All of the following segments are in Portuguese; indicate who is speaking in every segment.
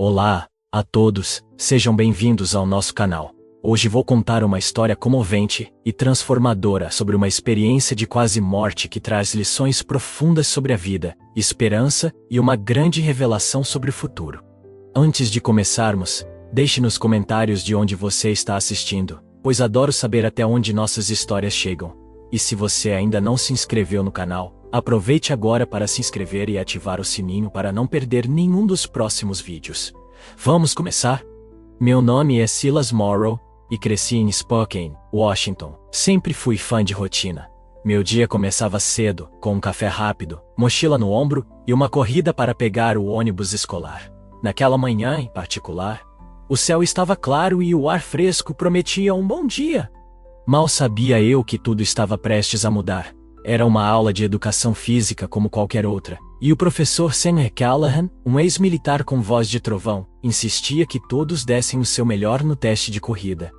Speaker 1: Olá a todos, sejam bem-vindos ao nosso canal. Hoje vou contar uma história comovente e transformadora sobre uma experiência de quase morte que traz lições profundas sobre a vida, esperança e uma grande revelação sobre o futuro. Antes de começarmos, deixe nos comentários de onde você está assistindo, pois adoro saber até onde nossas histórias chegam. E se você ainda não se inscreveu no canal, aproveite agora para se inscrever e ativar o sininho para não perder nenhum dos próximos vídeos. Vamos começar? Meu nome é Silas Morrow e cresci em Spokane, Washington. Sempre fui fã de rotina. Meu dia começava cedo, com um café rápido, mochila no ombro e uma corrida para pegar o ônibus escolar. Naquela manhã, em particular, o céu estava claro e o ar fresco prometia um bom dia. Mal sabia eu que tudo estava prestes a mudar. Era uma aula de educação física como qualquer outra, e o professor Sean Callahan, um ex-militar com voz de trovão, insistia que todos dessem o seu melhor no teste de corrida.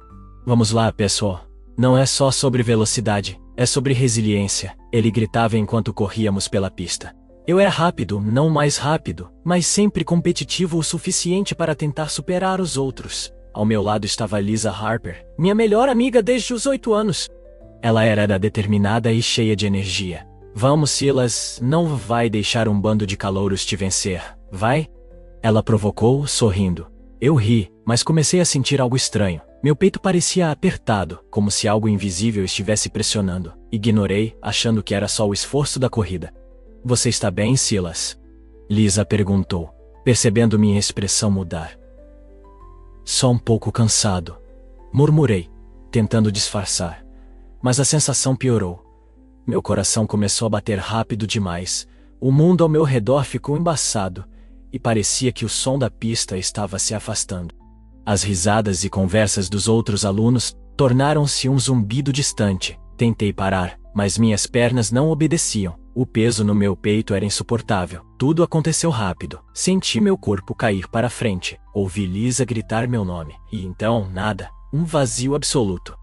Speaker 1: Vamos lá, pessoal. Não é só sobre velocidade, é sobre resiliência, ele gritava enquanto corríamos pela pista. Eu era rápido, não mais rápido, mas sempre competitivo o suficiente para tentar superar os outros. Ao meu lado estava Lisa Harper, minha melhor amiga desde os 8 anos. Ela era determinada e cheia de energia. Vamos, Silas, não vai deixar um bando de calouros te vencer, vai? Ela provocou, sorrindo. Eu ri, mas comecei a sentir algo estranho. Meu peito parecia apertado, como se algo invisível estivesse pressionando. Ignorei, achando que era só o esforço da corrida. Você está bem, Silas? Lisa perguntou, percebendo minha expressão mudar. Só um pouco cansado, murmurei, tentando disfarçar. Mas a sensação piorou. Meu coração começou a bater rápido demais, o mundo ao meu redor ficou embaçado, e parecia que o som da pista estava se afastando. As risadas e conversas dos outros alunos tornaram-se um zumbido distante. Tentei parar, mas minhas pernas não obedeciam. O peso no meu peito era insuportável. Tudo aconteceu rápido. Senti meu corpo cair para frente. Ouvi Lisa gritar meu nome. E então, nada. Um vazio absoluto.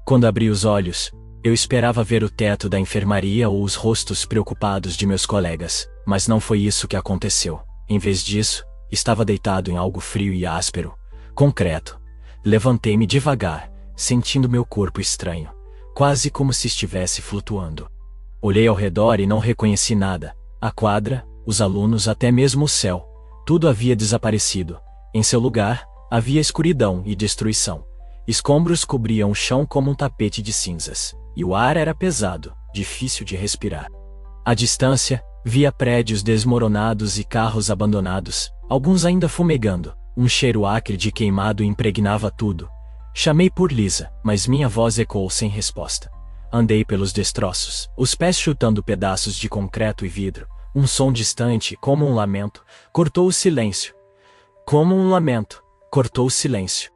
Speaker 1: Quando abri os olhos, eu esperava ver o teto da enfermaria ou os rostos preocupados de meus colegas. Mas não foi isso que aconteceu. Em vez disso, estava deitado em algo frio e áspero. Concreto. Levantei-me devagar, sentindo meu corpo estranho. Quase como se estivesse flutuando. Olhei ao redor e não reconheci nada. A quadra, os alunos, até mesmo o céu. Tudo havia desaparecido. Em seu lugar, havia escuridão e destruição. Escombros cobriam o chão como um tapete de cinzas. E o ar era pesado, difícil de respirar. À distância, via prédios desmoronados e carros abandonados, alguns ainda fumegando. Um cheiro acre de queimado impregnava tudo. Chamei por Lisa, mas minha voz ecoou sem resposta. Andei pelos destroços, os pés chutando pedaços de concreto e vidro. Um som distante, como um lamento, cortou o silêncio. Como um lamento, cortou o silêncio.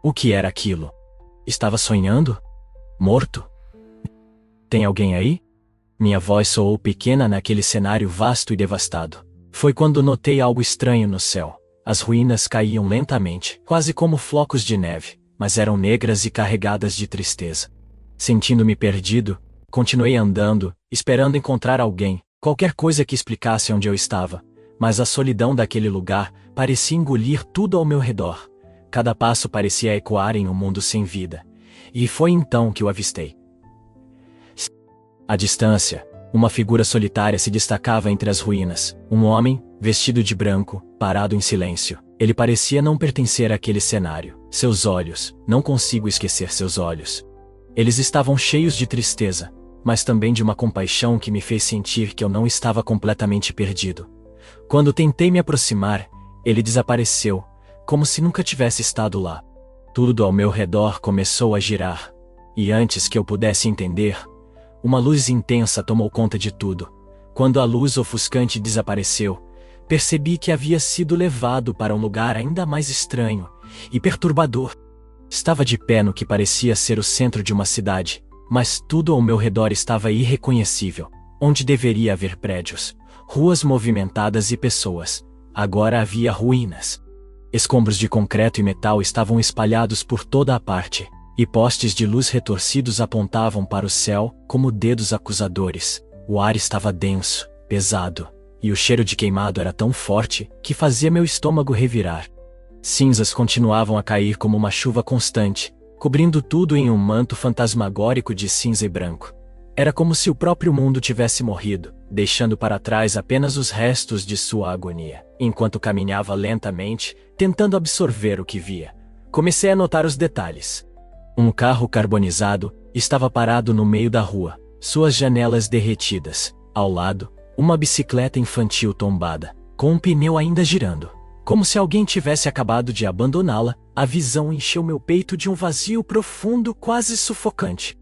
Speaker 1: O que era aquilo? Estava sonhando? Morto? Tem alguém aí? Minha voz soou pequena naquele cenário vasto e devastado. Foi quando notei algo estranho no céu. As ruínas caíam lentamente, quase como flocos de neve, mas eram negras e carregadas de tristeza. Sentindo-me perdido, continuei andando, esperando encontrar alguém, qualquer coisa que explicasse onde eu estava. Mas a solidão daquele lugar parecia engolir tudo ao meu redor. Cada passo parecia ecoar em um mundo sem vida. E foi então que o avistei. À distância, uma figura solitária se destacava entre as ruínas. Um homem, vestido de branco, parado em silêncio. Ele parecia não pertencer àquele cenário. Seus olhos, não consigo esquecer seus olhos. Eles estavam cheios de tristeza, mas também de uma compaixão que me fez sentir que eu não estava completamente perdido. Quando tentei me aproximar, ele desapareceu, como se nunca tivesse estado lá. Tudo ao meu redor começou a girar. E antes que eu pudesse entender, uma luz intensa tomou conta de tudo. Quando a luz ofuscante desapareceu, percebi que havia sido levado para um lugar ainda mais estranho e perturbador. Estava de pé no que parecia ser o centro de uma cidade, mas tudo ao meu redor estava irreconhecível. Onde deveria haver prédios, ruas movimentadas e pessoas, agora havia ruínas. Escombros de concreto e metal estavam espalhados por toda a parte, e postes de luz retorcidos apontavam para o céu como dedos acusadores. O ar estava denso, pesado, e o cheiro de queimado era tão forte que fazia meu estômago revirar. Cinzas continuavam a cair como uma chuva constante, cobrindo tudo em um manto fantasmagórico de cinza e branco. Era como se o próprio mundo tivesse morrido, deixando para trás apenas os restos de sua agonia. Enquanto caminhava lentamente, tentando absorver o que via, comecei a notar os detalhes. Um carro carbonizado estava parado no meio da rua, suas janelas derretidas. Ao lado, uma bicicleta infantil tombada, com um pneu ainda girando. Como se alguém tivesse acabado de abandoná-la, a visão encheu meu peito de um vazio profundo, quase sufocante.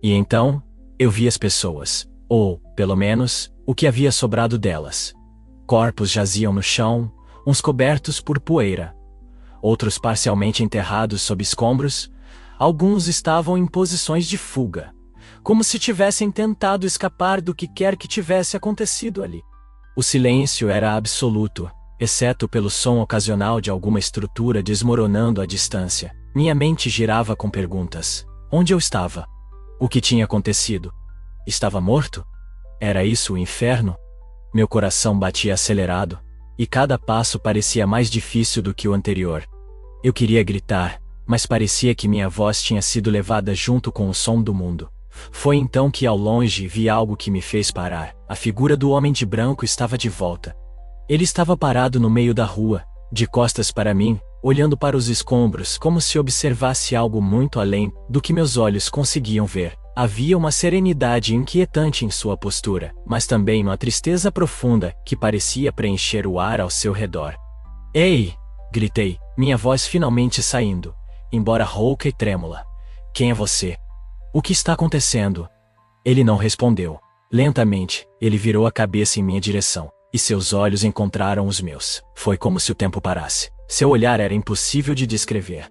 Speaker 1: E então, eu vi as pessoas, ou, pelo menos, o que havia sobrado delas. Corpos jaziam no chão, uns cobertos por poeira, outros parcialmente enterrados sob escombros, alguns estavam em posições de fuga, como se tivessem tentado escapar do que quer que tivesse acontecido ali. O silêncio era absoluto, exceto pelo som ocasional de alguma estrutura desmoronando à distância. Minha mente girava com perguntas. Onde eu estava? O que tinha acontecido? Estava morto? Era isso o inferno? Meu coração batia acelerado, e cada passo parecia mais difícil do que o anterior. Eu queria gritar, mas parecia que minha voz tinha sido levada junto com o som do mundo. Foi então que ao longe vi algo que me fez parar. A figura do homem de branco estava de volta. Ele estava parado no meio da rua, de costas para mim, olhando para os escombros como se observasse algo muito além do que meus olhos conseguiam ver. Havia uma serenidade inquietante em sua postura, mas também uma tristeza profunda que parecia preencher o ar ao seu redor. "Ei!" gritei, minha voz finalmente saindo, embora rouca e trêmula. "Quem é você? O que está acontecendo?" Ele não respondeu. Lentamente, ele virou a cabeça em minha direção, e seus olhos encontraram os meus. Foi como se o tempo parasse. Seu olhar era impossível de descrever.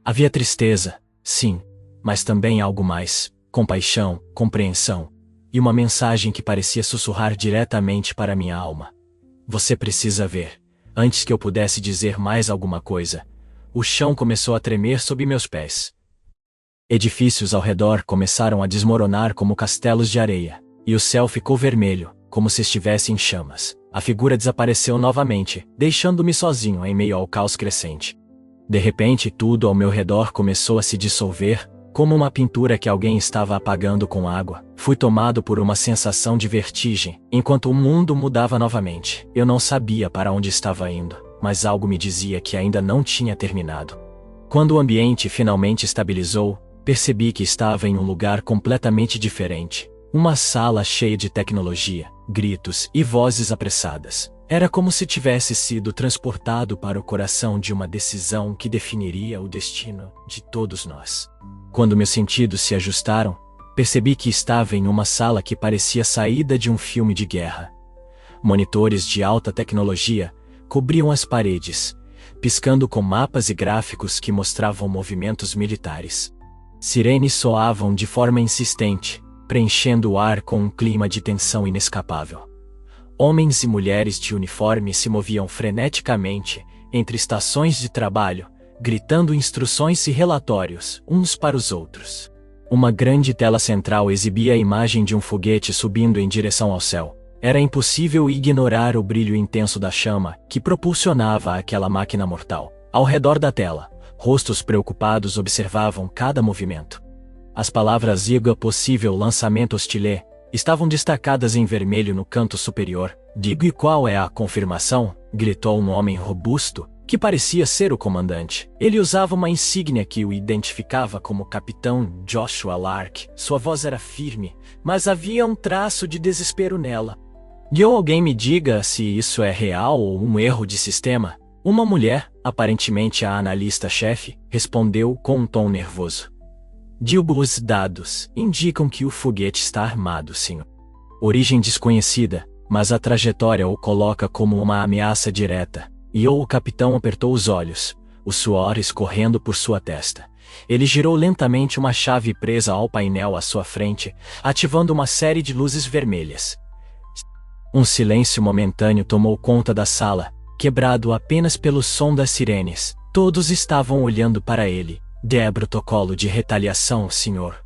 Speaker 1: Havia tristeza, sim, mas também algo mais: compaixão, compreensão, e uma mensagem que parecia sussurrar diretamente para minha alma. "Você precisa ver." Antes que eu pudesse dizer mais alguma coisa, o chão começou a tremer sob meus pés. Edifícios ao redor começaram a desmoronar como castelos de areia, e o céu ficou vermelho, como se estivesse em chamas. A figura desapareceu novamente, deixando-me sozinho em meio ao caos crescente. De repente, tudo ao meu redor começou a se dissolver, como uma pintura que alguém estava apagando com água. Fui tomado por uma sensação de vertigem, enquanto o mundo mudava novamente. Eu não sabia para onde estava indo, mas algo me dizia que ainda não tinha terminado. Quando o ambiente finalmente estabilizou, percebi que estava em um lugar completamente diferente. Uma sala cheia de tecnologia, gritos e vozes apressadas. Era como se tivesse sido transportado para o coração de uma decisão que definiria o destino de todos nós. Quando meus sentidos se ajustaram, percebi que estava em uma sala que parecia saída de um filme de guerra. Monitores de alta tecnologia cobriam as paredes, piscando com mapas e gráficos que mostravam movimentos militares. Sirenes soavam de forma insistente, preenchendo o ar com um clima de tensão inescapável. Homens e mulheres de uniforme se moviam freneticamente entre estações de trabalho, gritando instruções e relatórios, uns para os outros. Uma grande tela central exibia a imagem de um foguete subindo em direção ao céu. Era impossível ignorar o brilho intenso da chama que propulsionava aquela máquina mortal. Ao redor da tela, rostos preocupados observavam cada movimento. As palavras "Diga possível lançamento hostilé" estavam destacadas em vermelho no canto superior. "Diga qual é a confirmação?" gritou um homem robusto, que parecia ser o comandante. Ele usava uma insígnia que o identificava como Capitão Joshua Lark. Sua voz era firme, mas havia um traço de desespero nela. "E alguém me diga se isso é real ou um erro de sistema?" Uma mulher, aparentemente a analista-chefe, respondeu com um tom nervoso. "Os dados indicam que o foguete está armado, senhor. Origem desconhecida, mas a trajetória o coloca como uma ameaça direta." E o capitão apertou os olhos, o suor escorrendo por sua testa. Ele girou lentamente uma chave presa ao painel à sua frente, ativando uma série de luzes vermelhas. Um silêncio momentâneo tomou conta da sala, quebrado apenas pelo som das sirenes. Todos estavam olhando para ele. "Protocolo de retaliação, senhor?"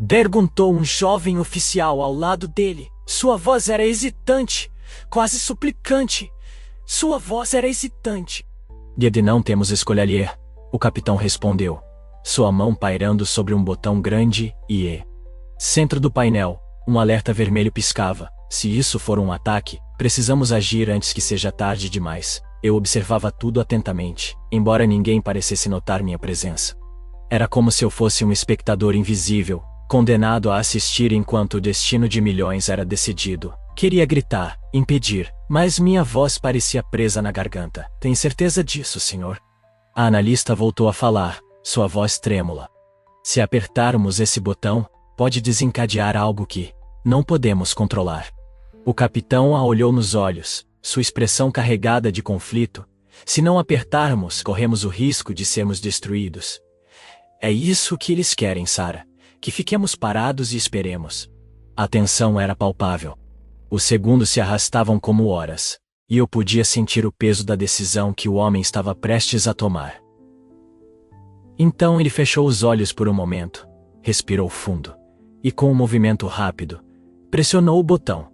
Speaker 1: perguntou um jovem oficial ao lado dele. Sua voz era hesitante, quase suplicante. Sua voz era hesitante. De não temos escolha, o capitão respondeu, sua mão pairando sobre um botão grande e centro do painel, um alerta vermelho piscava. Se isso for um ataque, precisamos agir antes que seja tarde demais. Eu observava tudo atentamente, embora ninguém parecesse notar minha presença. Era como se eu fosse um espectador invisível, condenado a assistir enquanto o destino de milhões era decidido. Queria gritar, impedir, mas minha voz parecia presa na garganta. Tem certeza disso, senhor? A analista voltou a falar, sua voz trêmula. Se apertarmos esse botão, pode desencadear algo que não podemos controlar. O capitão a olhou nos olhos, sua expressão carregada de conflito. Se não apertarmos, corremos o risco de sermos destruídos. É isso que eles querem, Sarah. Que fiquemos parados e esperemos. A tensão era palpável. Os segundos se arrastavam como horas, e eu podia sentir o peso da decisão que o homem estava prestes a tomar. Então ele fechou os olhos por um momento, respirou fundo, e com um movimento rápido, pressionou o botão.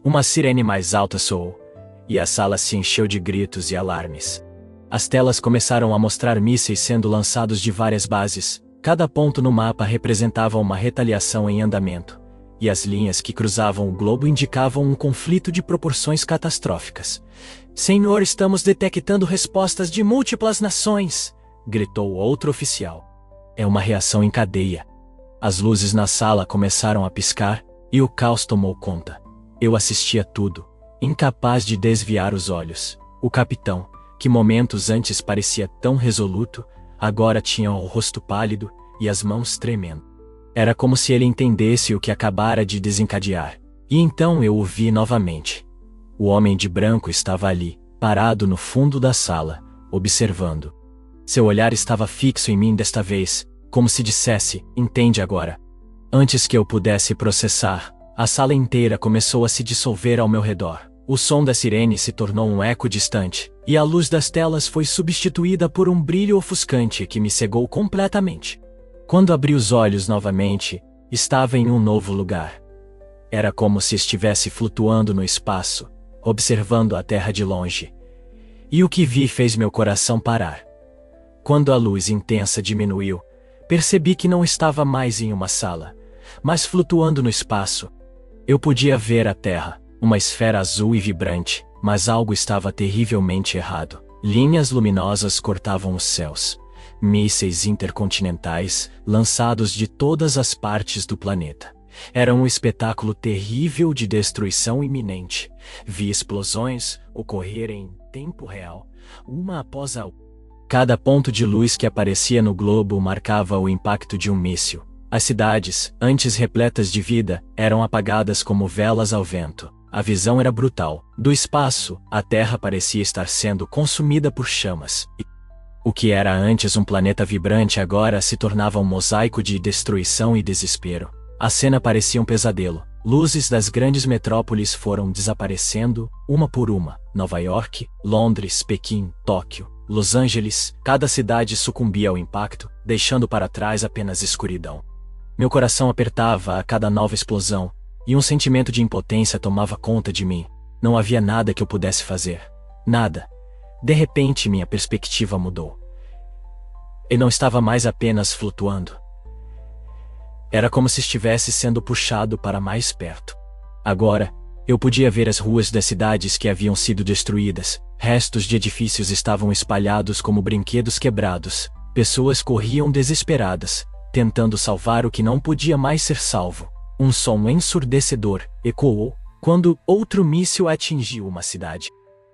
Speaker 1: Uma sirene mais alta soou, e a sala se encheu de gritos e alarmes. As telas começaram a mostrar mísseis sendo lançados de várias bases. Cada ponto no mapa representava uma retaliação em andamento, e as linhas que cruzavam o globo indicavam um conflito de proporções catastróficas. Senhor, estamos detectando respostas de múltiplas nações, gritou outro oficial. É uma reação em cadeia. As luzes na sala começaram a piscar, e o caos tomou conta. Eu assistia tudo, incapaz de desviar os olhos. O capitão, que momentos antes parecia tão resoluto, agora tinha o rosto pálido e as mãos tremendo. Era como se ele entendesse o que acabara de desencadear. E então eu o vi novamente. O homem de branco estava ali, parado no fundo da sala, observando. Seu olhar estava fixo em mim desta vez, como se dissesse, entende agora. Antes que eu pudesse processar, a sala inteira começou a se dissolver ao meu redor. O som da sirene se tornou um eco distante, e a luz das telas foi substituída por um brilho ofuscante que me cegou completamente. Quando abri os olhos novamente, estava em um novo lugar. Era como se estivesse flutuando no espaço, observando a terra de longe. E o que vi fez meu coração parar. Quando a luz intensa diminuiu, percebi que não estava mais em uma sala, mas flutuando no espaço. Eu podia ver a terra, uma esfera azul e vibrante, mas algo estava terrivelmente errado. Linhas luminosas cortavam os céus. Mísseis intercontinentais, lançados de todas as partes do planeta. Era um espetáculo terrível de destruição iminente. Vi explosões ocorrer em tempo real, uma após a outra. Cada ponto de luz que aparecia no globo marcava o impacto de um míssil. As cidades, antes repletas de vida, eram apagadas como velas ao vento. A visão era brutal. Do espaço, a Terra parecia estar sendo consumida por chamas. O que era antes um planeta vibrante agora se tornava um mosaico de destruição e desespero. A cena parecia um pesadelo. Luzes das grandes metrópoles foram desaparecendo, uma por uma. Nova York, Londres, Pequim, Tóquio, Los Angeles, cada cidade sucumbia ao impacto, deixando para trás apenas escuridão. Meu coração apertava a cada nova explosão, e um sentimento de impotência tomava conta de mim. Não havia nada que eu pudesse fazer. Nada. De repente minha perspectiva mudou. Eu não estava mais apenas flutuando. Era como se estivesse sendo puxado para mais perto. Agora, eu podia ver as ruas das cidades que haviam sido destruídas. Restos de edifícios estavam espalhados como brinquedos quebrados. Pessoas corriam desesperadas, tentando salvar o que não podia mais ser salvo. Um som ensurdecedor ecoou quando outro míssil atingiu uma cidade.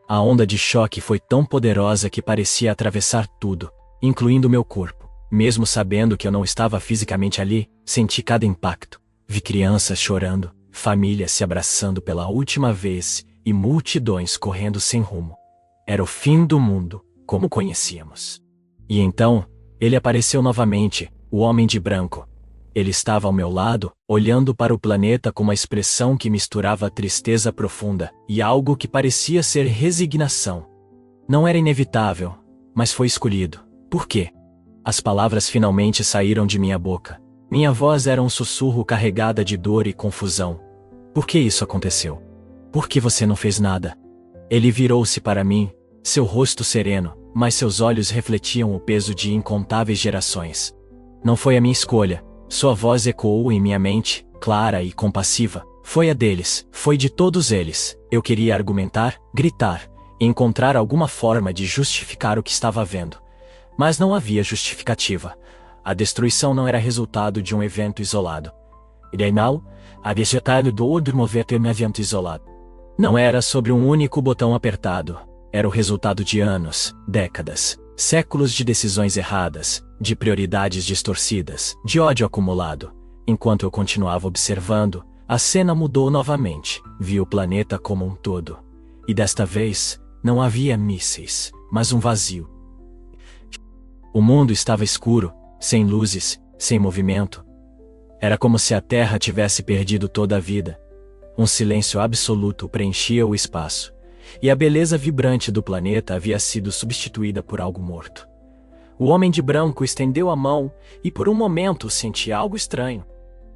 Speaker 1: A onda de choque foi tão poderosa que parecia atravessar tudo, incluindo meu corpo. Mesmo sabendo que eu não estava fisicamente ali, senti cada impacto. Vi crianças chorando, famílias se abraçando pela última vez e multidões correndo sem rumo. Era o fim do mundo, como conhecíamos. E então, ele apareceu novamente, o homem de branco. Ele estava ao meu lado, olhando para o planeta com uma expressão que misturava tristeza profunda e algo que parecia ser resignação. Não era inevitável, mas foi escolhido. Por quê? As palavras finalmente saíram de minha boca. Minha voz era um sussurro carregada de dor e confusão. Por que isso aconteceu? Por que você não fez nada? Ele virou-se para mim, seu rosto sereno, mas seus olhos refletiam o peso de incontáveis gerações. Não foi a minha escolha. Sua voz ecoou em minha mente, clara e compassiva. Foi a deles, foi de todos eles. Eu queria argumentar, gritar, e encontrar alguma forma de justificar o que estava vendo. Mas não havia justificativa. A destruição não era resultado de um evento isolado. Não havia resultado de um evento isolado. Não era sobre um único botão apertado. Era o resultado de anos, décadas, séculos de decisões erradas, de prioridades distorcidas, de ódio acumulado. Enquanto eu continuava observando, a cena mudou novamente. Vi o planeta como um todo. E desta vez, não havia mísseis, mas um vazio. O mundo estava escuro, sem luzes, sem movimento. Era como se a Terra tivesse perdido toda a vida. Um silêncio absoluto preenchia o espaço, e a beleza vibrante do planeta havia sido substituída por algo morto. O homem de branco estendeu a mão e por um momento senti algo estranho.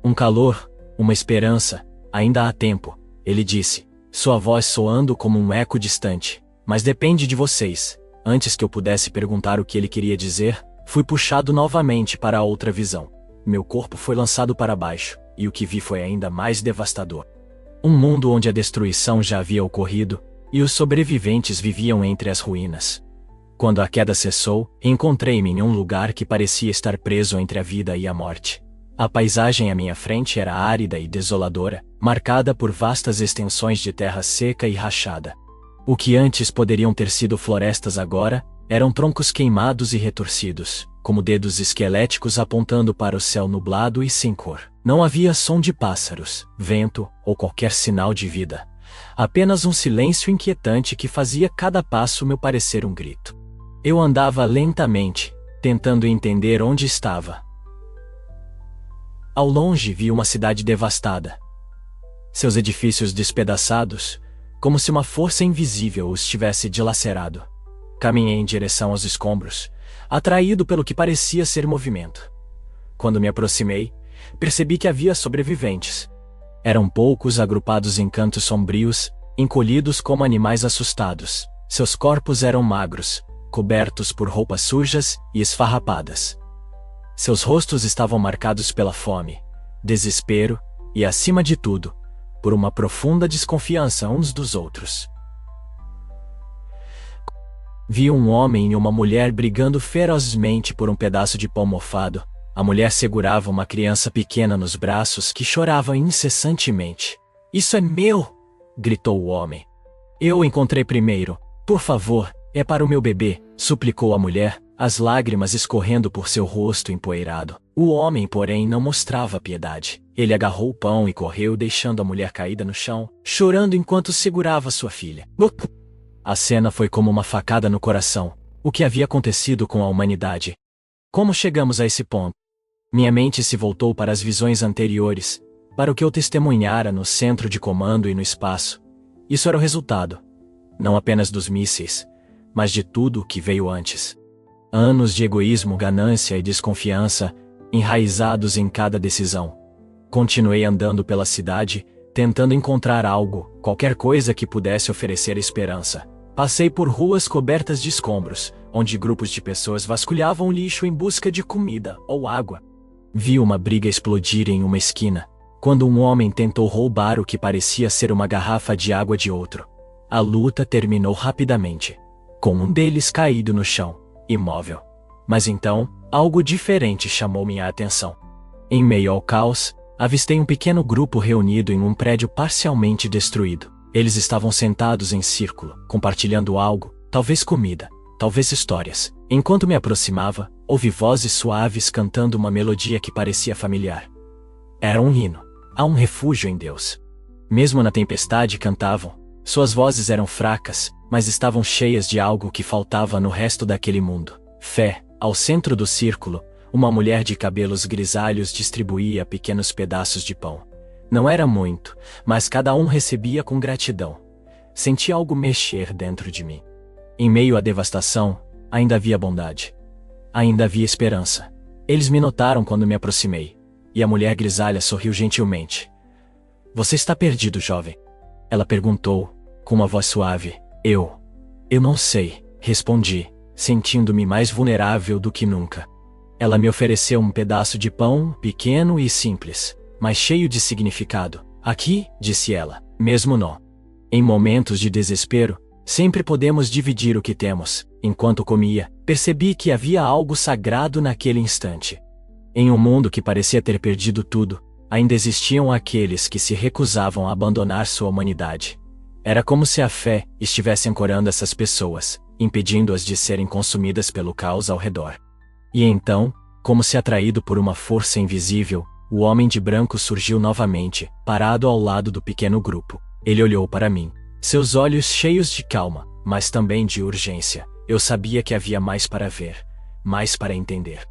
Speaker 1: Um calor, uma esperança, ainda há tempo, ele disse, sua voz soando como um eco distante. Mas depende de vocês. Antes que eu pudesse perguntar o que ele queria dizer, fui puxado novamente para outra visão. Meu corpo foi lançado para baixo, e o que vi foi ainda mais devastador. Um mundo onde a destruição já havia ocorrido, e os sobreviventes viviam entre as ruínas. Quando a queda cessou, encontrei-me em um lugar que parecia estar preso entre a vida e a morte. A paisagem à minha frente era árida e desoladora, marcada por vastas extensões de terra seca e rachada. O que antes poderiam ter sido florestas agora, eram troncos queimados e retorcidos, como dedos esqueléticos apontando para o céu nublado e sem cor. Não havia som de pássaros, vento ou qualquer sinal de vida. Apenas um silêncio inquietante que fazia cada passo meu parecer um grito. Eu andava lentamente, tentando entender onde estava. Ao longe vi uma cidade devastada. Seus edifícios despedaçados, como se uma força invisível os tivesse dilacerado. Caminhei em direção aos escombros, atraído pelo que parecia ser movimento. Quando me aproximei, percebi que havia sobreviventes. Eram poucos agrupados em cantos sombrios, encolhidos como animais assustados. Seus corpos eram magros, cobertos por roupas sujas e esfarrapadas. Seus rostos estavam marcados pela fome, desespero e, acima de tudo, por uma profunda desconfiança uns dos outros. Vi um homem e uma mulher brigando ferozmente por um pedaço de pão mofado. A mulher segurava uma criança pequena nos braços que chorava incessantemente. "Isso é meu!" gritou o homem. "Eu o encontrei primeiro. Por favor, é para o meu bebê", suplicou a mulher, as lágrimas escorrendo por seu rosto empoeirado. O homem, porém, não mostrava piedade. Ele agarrou o pão e correu, deixando a mulher caída no chão, chorando enquanto segurava sua filha. A cena foi como uma facada no coração. O que havia acontecido com a humanidade? Como chegamos a esse ponto? Minha mente se voltou para as visões anteriores, para o que eu testemunhara no centro de comando e no espaço. Isso era o resultado, não apenas dos mísseis, mas de tudo o que veio antes. Anos de egoísmo, ganância e desconfiança, enraizados em cada decisão. Continuei andando pela cidade, tentando encontrar algo, qualquer coisa que pudesse oferecer esperança. Passei por ruas cobertas de escombros, onde grupos de pessoas vasculhavam o lixo em busca de comida ou água. Vi uma briga explodir em uma esquina, quando um homem tentou roubar o que parecia ser uma garrafa de água de outro. A luta terminou rapidamente, com um deles caído no chão, imóvel. Mas então, algo diferente chamou minha atenção. Em meio ao caos, avistei um pequeno grupo reunido em um prédio parcialmente destruído. Eles estavam sentados em círculo, compartilhando algo, talvez comida, talvez histórias. Enquanto me aproximava, ouvi vozes suaves cantando uma melodia que parecia familiar. Era um hino. Há um refúgio em Deus. Mesmo na tempestade cantavam. Suas vozes eram fracas, mas estavam cheias de algo que faltava no resto daquele mundo. Fé. Ao centro do círculo, uma mulher de cabelos grisalhos distribuía pequenos pedaços de pão. Não era muito, mas cada um recebia com gratidão. Senti algo mexer dentro de mim. Em meio à devastação, ainda havia bondade. Ainda havia esperança. Eles me notaram quando me aproximei, e a mulher grisalha sorriu gentilmente. "Você está perdido, jovem?" Ela perguntou, com uma voz suave. Eu não sei, respondi, sentindo-me mais vulnerável do que nunca. Ela me ofereceu um pedaço de pão, pequeno e simples, mas cheio de significado. Aqui, disse ela, mesmo em momentos de desespero, sempre podemos dividir o que temos. Enquanto comia, percebi que havia algo sagrado naquele instante. Em um mundo que parecia ter perdido tudo, ainda existiam aqueles que se recusavam a abandonar sua humanidade. Era como se a fé estivesse ancorando essas pessoas, impedindo-as de serem consumidas pelo caos ao redor. E então, como se atraído por uma força invisível, o homem de branco surgiu novamente, parado ao lado do pequeno grupo. Ele olhou para mim, seus olhos cheios de calma, mas também de urgência. Eu sabia que havia mais para ver, mais para entender.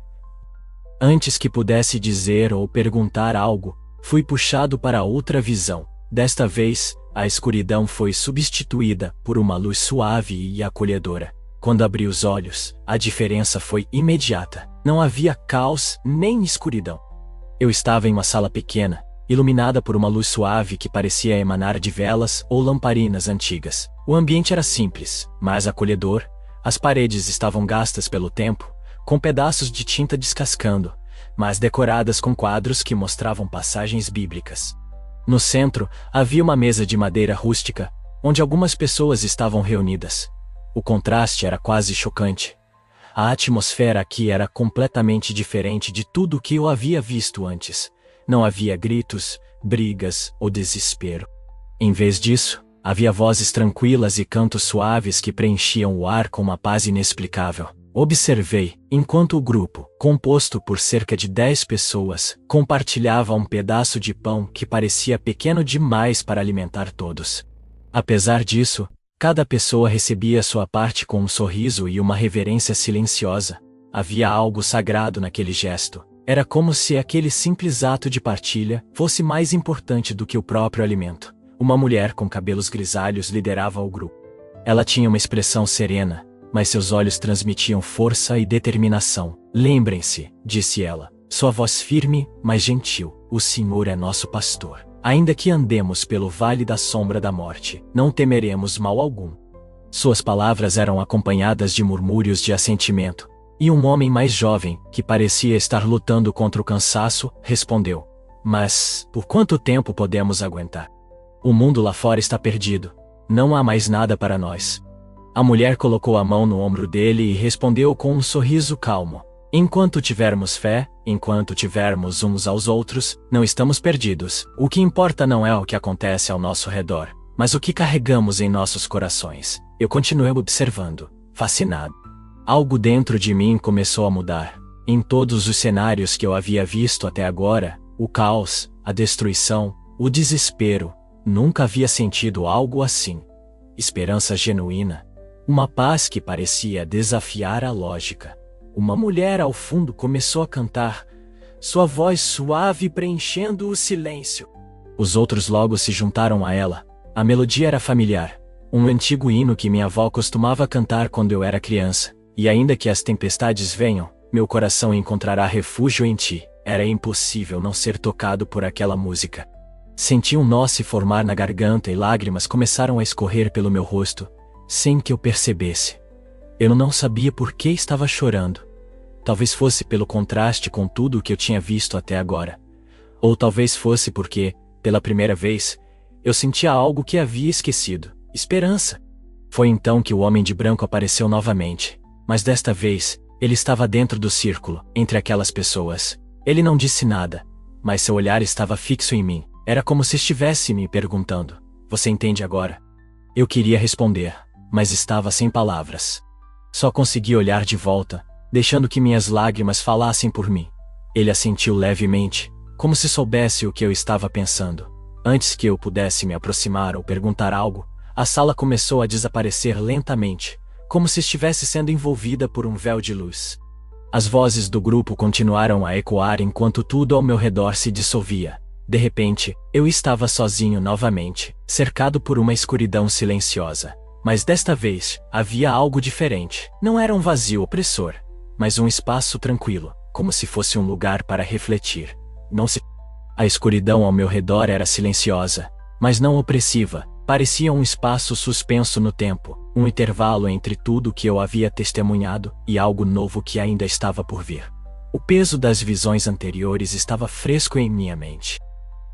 Speaker 1: Antes que pudesse dizer ou perguntar algo, fui puxado para outra visão. Desta vez, a escuridão foi substituída por uma luz suave e acolhedora. Quando abri os olhos, a diferença foi imediata. Não havia caos nem escuridão. Eu estava em uma sala pequena, iluminada por uma luz suave que parecia emanar de velas ou lamparinas antigas. O ambiente era simples, mas acolhedor. As paredes estavam gastas pelo tempo, com pedaços de tinta descascando, mas decoradas com quadros que mostravam passagens bíblicas. No centro, havia uma mesa de madeira rústica, onde algumas pessoas estavam reunidas. O contraste era quase chocante. A atmosfera aqui era completamente diferente de tudo o que eu havia visto antes. Não havia gritos, brigas ou desespero. Em vez disso, havia vozes tranquilas e cantos suaves que preenchiam o ar com uma paz inexplicável. Observei, enquanto o grupo, composto por cerca de 10 pessoas, compartilhava um pedaço de pão que parecia pequeno demais para alimentar todos. Apesar disso, cada pessoa recebia sua parte com um sorriso e uma reverência silenciosa. Havia algo sagrado naquele gesto. Era como se aquele simples ato de partilha fosse mais importante do que o próprio alimento. Uma mulher com cabelos grisalhos liderava o grupo. Ela tinha uma expressão serena, mas seus olhos transmitiam força e determinação. Lembrem-se, disse ela, sua voz firme, mas gentil, o Senhor é nosso pastor. Ainda que andemos pelo vale da sombra da morte, não temeremos mal algum. Suas palavras eram acompanhadas de murmúrios de assentimento. E um homem mais jovem, que parecia estar lutando contra o cansaço, respondeu: mas, por quanto tempo podemos aguentar? O mundo lá fora está perdido. Não há mais nada para nós. A mulher colocou a mão no ombro dele e respondeu com um sorriso calmo: enquanto tivermos fé, enquanto tivermos uns aos outros, não estamos perdidos. O que importa não é o que acontece ao nosso redor, mas o que carregamos em nossos corações. Eu continuei observando, fascinado. Algo dentro de mim começou a mudar. Em todos os cenários que eu havia visto até agora, o caos, a destruição, o desespero, nunca havia sentido algo assim. Esperança genuína. Uma paz que parecia desafiar a lógica. Uma mulher ao fundo começou a cantar, sua voz suave preenchendo o silêncio. Os outros logo se juntaram a ela. A melodia era familiar. Um antigo hino que minha avó costumava cantar quando eu era criança. E ainda que as tempestades venham, meu coração encontrará refúgio em ti. Era impossível não ser tocado por aquela música. Senti um nó se formar na garganta e lágrimas começaram a escorrer pelo meu rosto, sem que eu percebesse. Eu não sabia por que estava chorando. Talvez fosse pelo contraste com tudo o que eu tinha visto até agora. Ou talvez fosse porque, pela primeira vez, eu sentia algo que havia esquecido: esperança. Foi então que o homem de branco apareceu novamente. Mas desta vez, ele estava dentro do círculo, entre aquelas pessoas. Ele não disse nada, mas seu olhar estava fixo em mim. Era como se estivesse me perguntando: você entende agora? Eu queria responder, mas estava sem palavras. Só consegui olhar de volta, deixando que minhas lágrimas falassem por mim. Ele assentiu levemente, como se soubesse o que eu estava pensando. Antes que eu pudesse me aproximar ou perguntar algo, a sala começou a desaparecer lentamente, como se estivesse sendo envolvida por um véu de luz. As vozes do grupo continuaram a ecoar enquanto tudo ao meu redor se dissolvia. De repente, eu estava sozinho novamente, cercado por uma escuridão silenciosa. Mas desta vez, havia algo diferente. Não era um vazio opressor, mas um espaço tranquilo, como se fosse um lugar para refletir. A escuridão ao meu redor era silenciosa, mas não opressiva. Parecia um espaço suspenso no tempo, Um intervalo entre tudo que eu havia testemunhado e algo novo que ainda estava por vir. O peso das visões anteriores estava fresco em minha mente.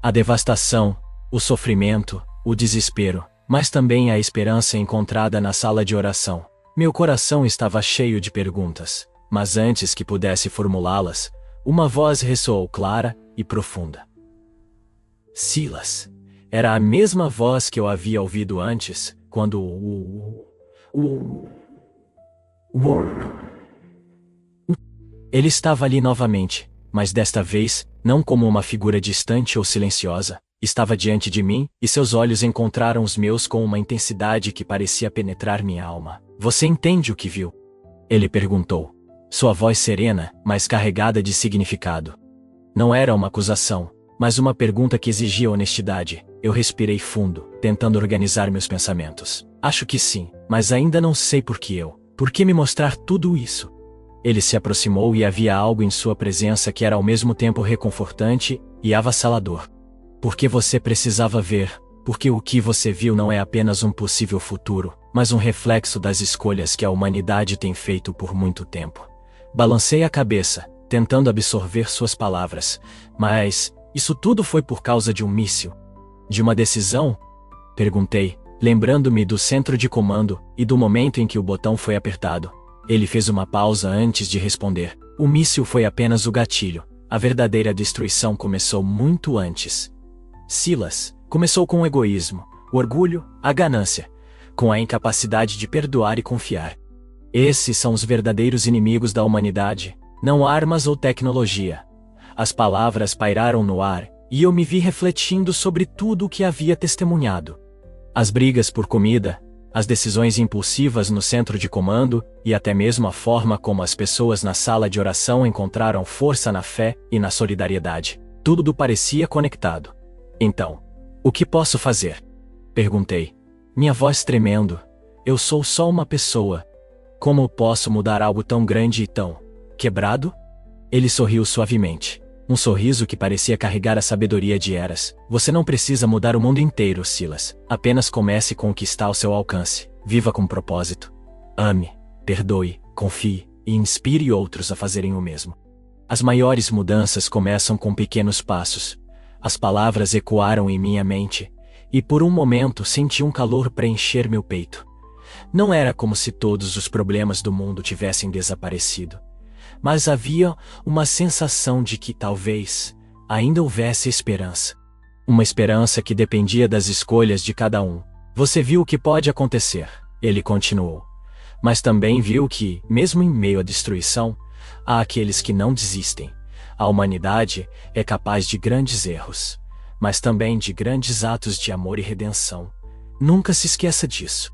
Speaker 1: A devastação, o sofrimento, o desespero, mas também a esperança encontrada na sala de oração. Meu coração estava cheio de perguntas, mas antes que pudesse formulá-las, uma voz ressoou clara e profunda. Silas. Era a mesma voz que eu havia ouvido antes, quando ele estava ali novamente, mas desta vez, não como uma figura distante ou silenciosa. Estava diante de mim, e seus olhos encontraram os meus com uma intensidade que parecia penetrar minha alma. Você entende o que viu? Ele perguntou. Sua voz serena, mas carregada de significado. Não era uma acusação, mas uma pergunta que exigia honestidade. Eu respirei fundo, tentando organizar meus pensamentos. Acho que sim, mas ainda não sei por que eu. Por que me mostrar tudo isso? Ele se aproximou e havia algo em sua presença que era ao mesmo tempo reconfortante e avassalador. Porque você precisava ver, porque o que você viu não é apenas um possível futuro, mas um reflexo das escolhas que a humanidade tem feito por muito tempo. Balancei a cabeça, tentando absorver suas palavras, mas isso tudo foi por causa de um míssil. De uma decisão? Perguntei, lembrando-me do centro de comando e do momento em que o botão foi apertado. Ele fez uma pausa antes de responder. O míssil foi apenas o gatilho. A verdadeira destruição começou muito antes. Silas começou com o egoísmo, o orgulho, a ganância, com a incapacidade de perdoar e confiar. Esses são os verdadeiros inimigos da humanidade, não armas ou tecnologia. As palavras pairaram no ar, e eu me vi refletindo sobre tudo o que havia testemunhado. As brigas por comida, as decisões impulsivas no centro de comando e até mesmo a forma como as pessoas na sala de oração encontraram força na fé e na solidariedade. Tudo parecia conectado. Então, o que posso fazer? Perguntei. Minha voz tremendo. Eu sou só uma pessoa. Como posso mudar algo tão grande e tão quebrado? Ele sorriu suavemente. Um sorriso que parecia carregar a sabedoria de eras. Você não precisa mudar o mundo inteiro, Silas. Apenas comece com o que está ao seu alcance. Viva com propósito. Ame, perdoe, confie e inspire outros a fazerem o mesmo. As maiores mudanças começam com pequenos passos. As palavras ecoaram em minha mente, e por um momento senti um calor preencher meu peito. Não era como se todos os problemas do mundo tivessem desaparecido. Mas havia uma sensação de que talvez ainda houvesse esperança. Uma esperança que dependia das escolhas de cada um. Você viu o que pode acontecer, ele continuou. Mas também viu que, mesmo em meio à destruição, há aqueles que não desistem. A humanidade é capaz de grandes erros, mas também de grandes atos de amor e redenção. Nunca se esqueça disso.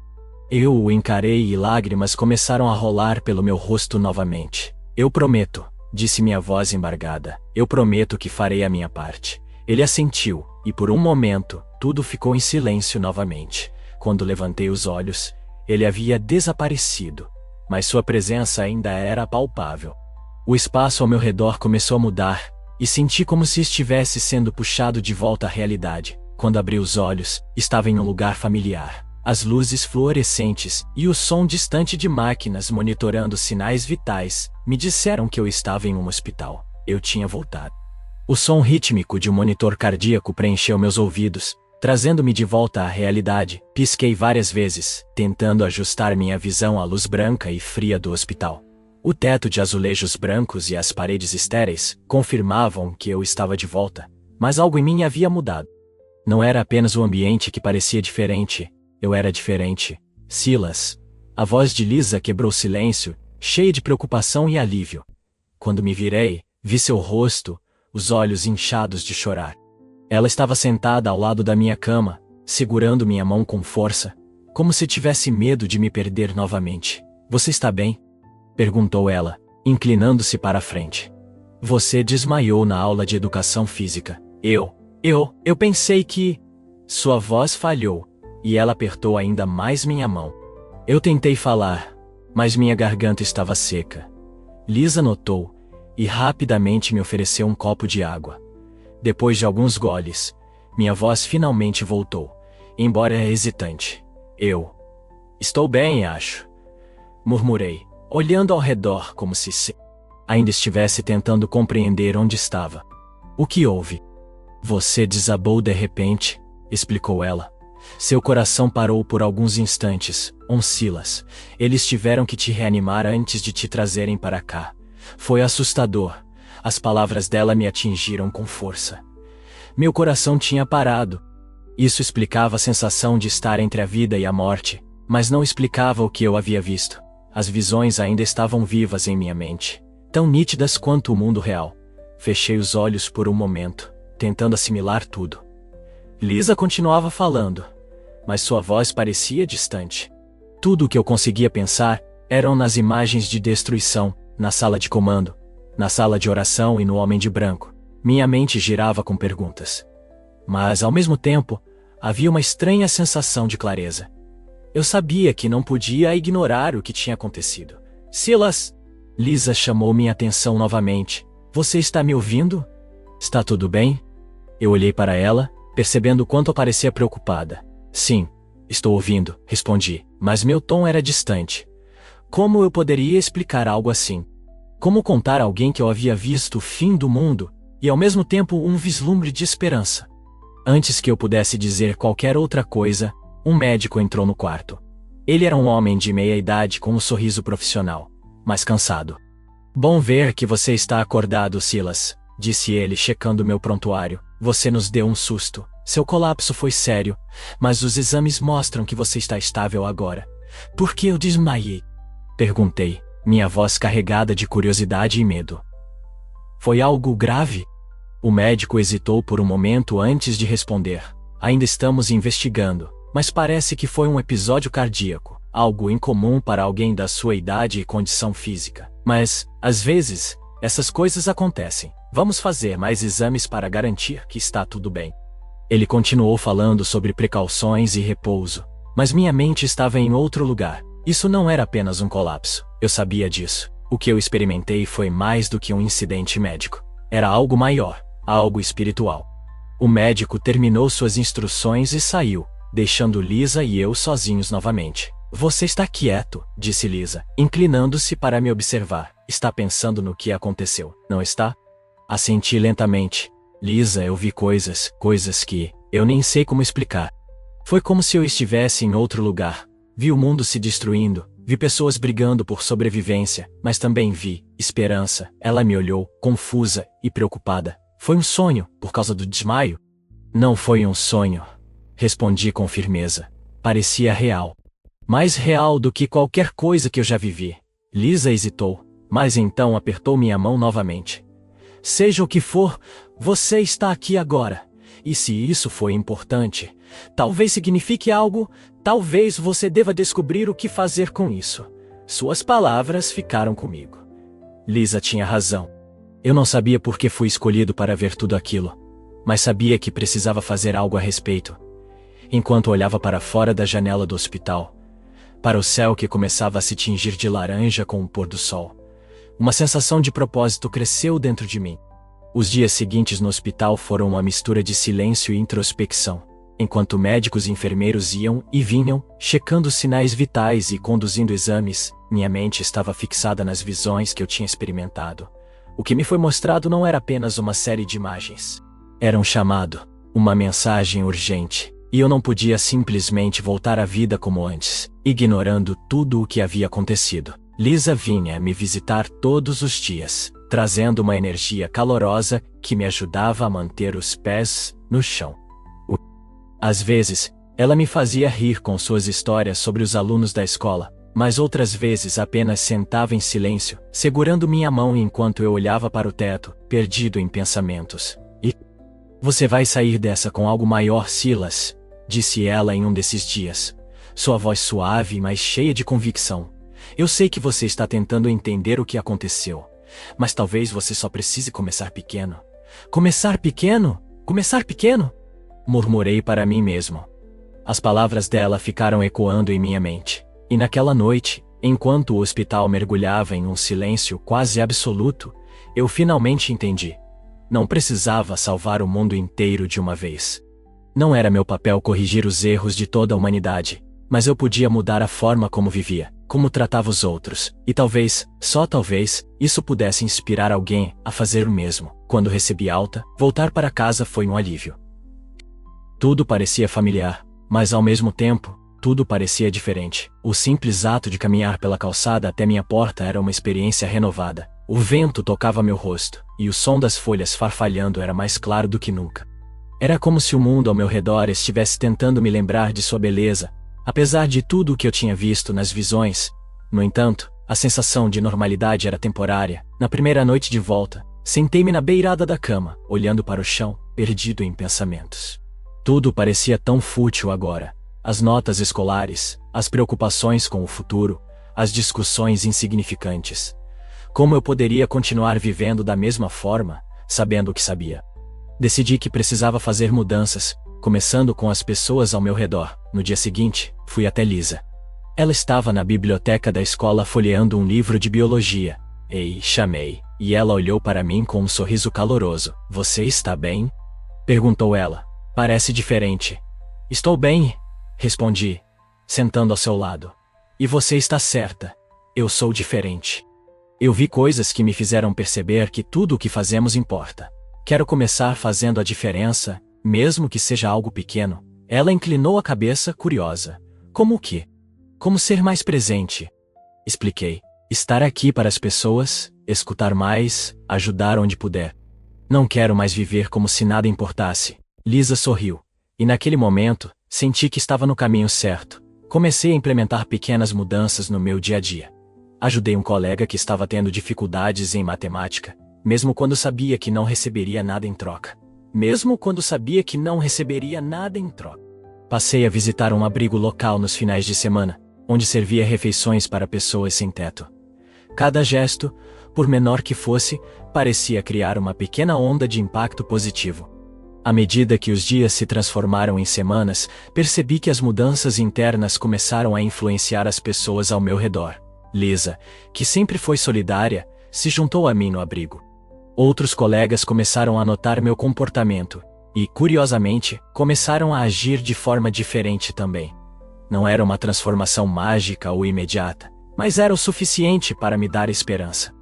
Speaker 1: Eu o encarei e lágrimas começaram a rolar pelo meu rosto novamente. Eu prometo, disse minha voz embargada. Eu prometo que farei a minha parte. Ele assentiu, e por um momento, tudo ficou em silêncio novamente. Quando levantei os olhos, ele havia desaparecido, mas sua presença ainda era palpável. O espaço ao meu redor começou a mudar, e senti como se estivesse sendo puxado de volta à realidade. Quando abri os olhos, estava em um lugar familiar. As luzes fluorescentes e o som distante de máquinas monitorando sinais vitais me disseram que eu estava em um hospital. Eu tinha voltado. O som rítmico de um monitor cardíaco preencheu meus ouvidos, trazendo-me de volta à realidade. Pisquei várias vezes, tentando ajustar minha visão à luz branca e fria do hospital. O teto de azulejos brancos e as paredes estéreis confirmavam que eu estava de volta, mas algo em mim havia mudado. Não era apenas o ambiente que parecia diferente, eu era diferente. Silas. A voz de Lisa quebrou o silêncio, cheia de preocupação e alívio. Quando me virei, vi seu rosto, os olhos inchados de chorar. Ela estava sentada ao lado da minha cama, segurando minha mão com força, como se tivesse medo de me perder novamente. Você está bem? Perguntou ela, inclinando-se para a frente. Você desmaiou na aula de educação física. Eu pensei que... Sua voz falhou, e ela apertou ainda mais minha mão. Eu tentei falar, mas minha garganta estava seca. Lisa notou, e rapidamente me ofereceu um copo de água. Depois de alguns goles, minha voz finalmente voltou, embora hesitante. Estou bem, acho. Murmurei, olhando ao redor como se ainda estivesse tentando compreender onde estava. O que houve? Você desabou de repente, explicou ela. Seu coração parou por alguns instantes, Silas. Eles tiveram que te reanimar antes de te trazerem para cá. Foi assustador. As palavras dela me atingiram com força. Meu coração tinha parado. Isso explicava a sensação de estar entre a vida e a morte, mas não explicava o que eu havia visto. As visões ainda estavam vivas em minha mente, tão nítidas quanto o mundo real. Fechei os olhos por um momento, tentando assimilar tudo. Lisa continuava falando, mas sua voz parecia distante. Tudo o que eu conseguia pensar eram nas imagens de destruição, na sala de comando, na sala de oração e no homem de branco. Minha mente girava com perguntas. Mas, ao mesmo tempo, havia uma estranha sensação de clareza. Eu sabia que não podia ignorar o que tinha acontecido. Silas! Lisa chamou minha atenção novamente. Você está me ouvindo? Está tudo bem? Eu olhei para ela, percebendo o quanto parecia preocupada. Sim, estou ouvindo, respondi, mas meu tom era distante. Como eu poderia explicar algo assim? Como contar a alguém que eu havia visto o fim do mundo e ao mesmo tempo um vislumbre de esperança? Antes que eu pudesse dizer qualquer outra coisa, um médico entrou no quarto. Ele era um homem de meia idade com um sorriso profissional, mas cansado. Bom ver que você está acordado, Silas, disse ele, checando meu prontuário. Você nos deu um susto. Seu colapso foi sério, mas os exames mostram que você está estável agora. Por que eu desmaiei? Perguntei, minha voz carregada de curiosidade e medo. Foi algo grave? O médico hesitou por um momento antes de responder. Ainda estamos investigando, mas parece que foi um episódio cardíaco, algo incomum para alguém da sua idade e condição física. Mas, às vezes, essas coisas acontecem. Vamos fazer mais exames para garantir que está tudo bem. Ele continuou falando sobre precauções e repouso, mas minha mente estava em outro lugar. Isso não era apenas um colapso, eu sabia disso. O que eu experimentei foi mais do que um incidente médico. Era algo maior, algo espiritual. O médico terminou suas instruções e saiu, deixando Lisa e eu sozinhos novamente. Você está quieto, disse Lisa, inclinando-se para me observar. Está pensando no que aconteceu, não está? Assenti lentamente. Lisa, eu vi coisas que eu nem sei como explicar. Foi como se eu estivesse em outro lugar. Vi o mundo se destruindo, vi pessoas brigando por sobrevivência, mas também vi esperança. Ela me olhou, confusa e preocupada. Foi um sonho, por causa do desmaio? Não foi um sonho, respondi com firmeza. Parecia real. Mais real do que qualquer coisa que eu já vivi. Lisa hesitou, mas então apertou minha mão novamente. Seja o que for, você está aqui agora. E se isso foi importante, talvez signifique algo, talvez você deva descobrir o que fazer com isso. Suas palavras ficaram comigo. Lisa tinha razão. Eu não sabia por que fui escolhido para ver tudo aquilo, mas sabia que precisava fazer algo a respeito. Enquanto olhava para fora da janela do hospital, para o céu que começava a se tingir de laranja com o pôr do sol, uma sensação de propósito cresceu dentro de mim. Os dias seguintes no hospital foram uma mistura de silêncio e introspecção, enquanto médicos e enfermeiros iam e vinham, checando sinais vitais e conduzindo exames. Minha mente estava fixada nas visões que eu tinha experimentado. O que me foi mostrado não era apenas uma série de imagens. Era um chamado, uma mensagem urgente, e eu não podia simplesmente voltar à vida como antes, ignorando tudo o que havia acontecido. Lisa vinha me visitar todos os dias, trazendo uma energia calorosa que me ajudava a manter os pés no chão. Às vezes, ela me fazia rir com suas histórias sobre os alunos da escola, mas outras vezes apenas sentava em silêncio, segurando minha mão enquanto eu olhava para o teto, perdido em pensamentos. Você vai sair dessa com algo maior, Silas, disse ela em um desses dias. Sua voz suave, mas cheia de convicção. Eu sei que você está tentando entender o que aconteceu, mas talvez você só precise começar pequeno. Começar pequeno? Começar pequeno? Murmurei para mim mesmo. As palavras dela ficaram ecoando em minha mente. E naquela noite, enquanto o hospital mergulhava em um silêncio quase absoluto, eu finalmente entendi. Não precisava salvar o mundo inteiro de uma vez. Não era meu papel corrigir os erros de toda a humanidade. Mas eu podia mudar a forma como vivia, como tratava os outros, e talvez, só talvez, isso pudesse inspirar alguém a fazer o mesmo. Quando recebi alta, voltar para casa foi um alívio. Tudo parecia familiar, mas ao mesmo tempo, tudo parecia diferente. O simples ato de caminhar pela calçada até minha porta era uma experiência renovada. O vento tocava meu rosto, e o som das folhas farfalhando era mais claro do que nunca. Era como se o mundo ao meu redor estivesse tentando me lembrar de sua beleza, apesar de tudo o que eu tinha visto nas visões. No entanto, a sensação de normalidade era temporária. Na primeira noite de volta, sentei-me na beirada da cama, olhando para o chão, perdido em pensamentos. Tudo parecia tão fútil agora. As notas escolares, as preocupações com o futuro, as discussões insignificantes. Como eu poderia continuar vivendo da mesma forma, sabendo o que sabia? Decidi que precisava fazer mudanças, começando com as pessoas ao meu redor. No dia seguinte, fui até Lisa. Ela estava na biblioteca da escola folheando um livro de biologia. Ei, chamei, e ela olhou para mim com um sorriso caloroso. Você está bem? Perguntou ela. Parece diferente. Estou bem, respondi, sentando ao seu lado. E você está certa. Eu sou diferente. Eu vi coisas que me fizeram perceber que tudo o que fazemos importa. Quero começar fazendo a diferença, mesmo que seja algo pequeno. Ela inclinou a cabeça, curiosa. Como o quê? Como ser mais presente? Expliquei. Estar aqui para as pessoas, escutar mais, ajudar onde puder. Não quero mais viver como se nada importasse. Lisa sorriu. E naquele momento, senti que estava no caminho certo. Comecei a implementar pequenas mudanças no meu dia a dia. Ajudei um colega que estava tendo dificuldades em matemática, mesmo quando sabia que não receberia nada em troca. Passei a visitar um abrigo local nos finais de semana, onde servia refeições para pessoas sem teto. Cada gesto, por menor que fosse, parecia criar uma pequena onda de impacto positivo. À medida que os dias se transformaram em semanas, percebi que as mudanças internas começaram a influenciar as pessoas ao meu redor. Lisa, que sempre foi solidária, se juntou a mim no abrigo. Outros colegas começaram a notar meu comportamento e, curiosamente, começaram a agir de forma diferente também. Não era uma transformação mágica ou imediata, mas era o suficiente para me dar esperança.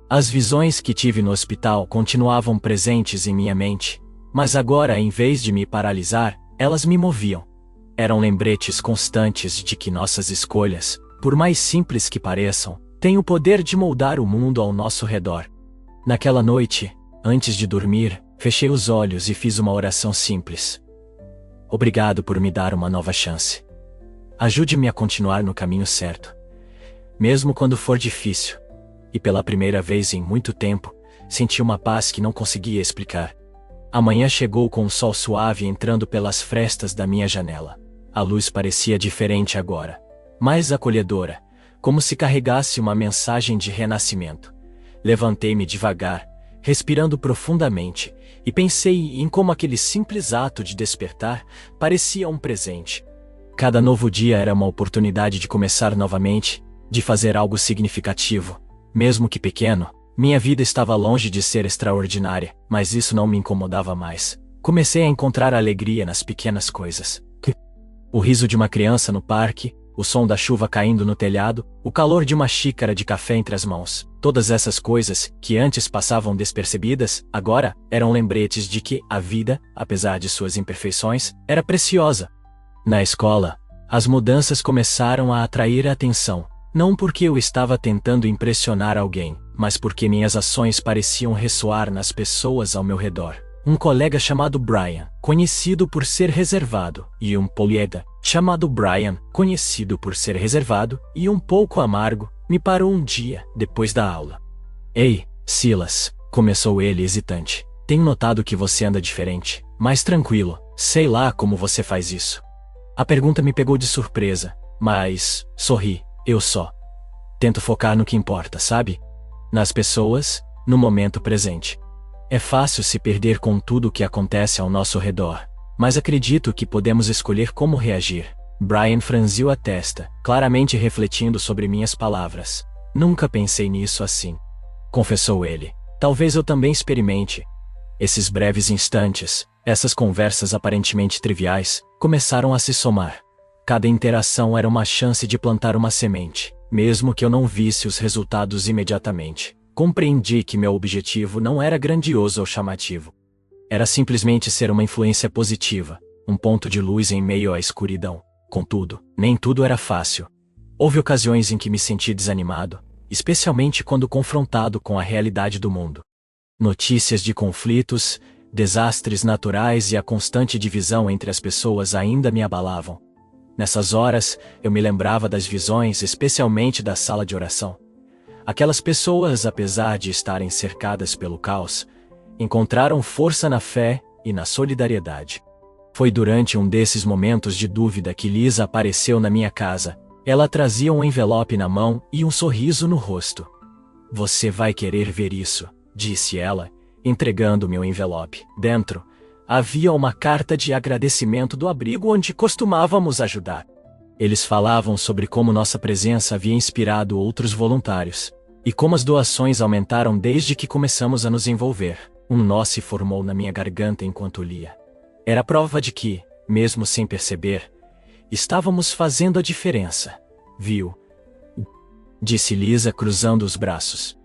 Speaker 1: As visões que tive no hospital continuavam presentes em minha mente, mas agora, em vez de me paralisar, elas me moviam. Eram lembretes constantes de que nossas escolhas, por mais simples que pareçam, têm o poder de moldar o mundo ao nosso redor. Naquela noite, antes de dormir, fechei os olhos e fiz uma oração simples. Obrigado por me dar uma nova chance. Ajude-me a continuar no caminho certo, mesmo quando for difícil. E pela primeira vez em muito tempo, senti uma paz que não conseguia explicar. A manhã chegou com o sol suave entrando pelas frestas da minha janela. A luz parecia diferente agora, mais acolhedora, como se carregasse uma mensagem de renascimento. Levantei-me devagar, respirando profundamente, e pensei em como aquele simples ato de despertar parecia um presente. Cada novo dia era uma oportunidade de começar novamente, de fazer algo significativo, mesmo que pequeno. Minha vida estava longe de ser extraordinária, mas isso não me incomodava mais. Comecei a encontrar alegria nas pequenas coisas. O riso de uma criança no parque, o som da chuva caindo no telhado, o calor de uma xícara de café entre as mãos. Todas essas coisas, que antes passavam despercebidas, agora eram lembretes de que a vida, apesar de suas imperfeições, era preciosa. Na escola, as mudanças começaram a atrair a atenção, não porque eu estava tentando impressionar alguém, mas porque minhas ações pareciam ressoar nas pessoas ao meu redor. Um colega chamado Brian, conhecido por ser reservado, e um colega chamado Brian, conhecido por ser reservado e um pouco amargo, me parou um dia, depois da aula. Ei, Silas, começou ele hesitante. Tenho notado que você anda diferente, mais tranquilo, sei lá como você faz isso. A pergunta me pegou de surpresa, mas sorri, eu só tento focar no que importa, sabe? Nas pessoas, no momento presente. É fácil se perder com tudo o que acontece ao nosso redor, mas acredito que podemos escolher como reagir. Brian franziu a testa, claramente refletindo sobre minhas palavras. Nunca pensei nisso assim, confessou ele. Talvez eu também experimente. Esses breves instantes, essas conversas aparentemente triviais, começaram a se somar. Cada interação era uma chance de plantar uma semente, mesmo que eu não visse os resultados imediatamente. Compreendi que meu objetivo não era grandioso ou chamativo. Era simplesmente ser uma influência positiva, um ponto de luz em meio à escuridão. Contudo, nem tudo era fácil. Houve ocasiões em que me senti desanimado, especialmente quando confrontado com a realidade do mundo. Notícias de conflitos, desastres naturais e a constante divisão entre as pessoas ainda me abalavam. Nessas horas, eu me lembrava das visões, especialmente da sala de oração. Aquelas pessoas, apesar de estarem cercadas pelo caos, encontraram força na fé e na solidariedade. Foi durante um desses momentos de dúvida que Lisa apareceu na minha casa. Ela trazia um envelope na mão e um sorriso no rosto. "Você vai querer ver isso", disse ela, entregando-me o envelope. Dentro, havia uma carta de agradecimento do abrigo onde costumávamos ajudar. Eles falavam sobre como nossa presença havia inspirado outros voluntários, e como as doações aumentaram desde que começamos a nos envolver. Um nó se formou na minha garganta enquanto lia. Era prova de que, mesmo sem perceber, estávamos fazendo a diferença. "Viu?", disse Lisa cruzando os braços.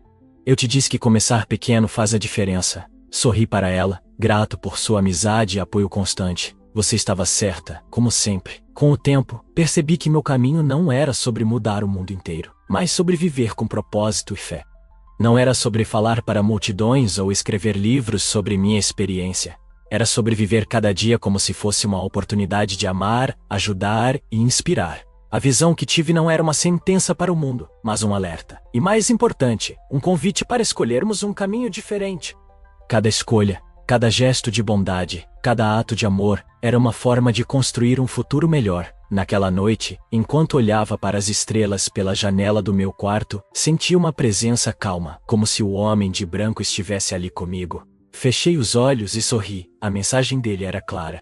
Speaker 1: "Eu te disse que começar pequeno faz a diferença." Sorri para ela, grato por sua amizade e apoio constante. "Você estava certa, como sempre." Com o tempo, percebi que meu caminho não era sobre mudar o mundo inteiro, mas sobre viver com propósito e fé. Não era sobre falar para multidões ou escrever livros sobre minha experiência. Era sobre viver cada dia como se fosse uma oportunidade de amar, ajudar e inspirar. A visão que tive não era uma sentença para o mundo, mas um alerta. E mais importante, um convite para escolhermos um caminho diferente. Cada escolha, cada gesto de bondade, cada ato de amor, era uma forma de construir um futuro melhor. Naquela noite, enquanto olhava para as estrelas pela janela do meu quarto, senti uma presença calma, como se o homem de branco estivesse ali comigo. Fechei os olhos e sorri. A mensagem dele era clara.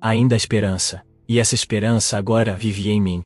Speaker 1: Ainda há esperança. E essa esperança agora vivia em mim.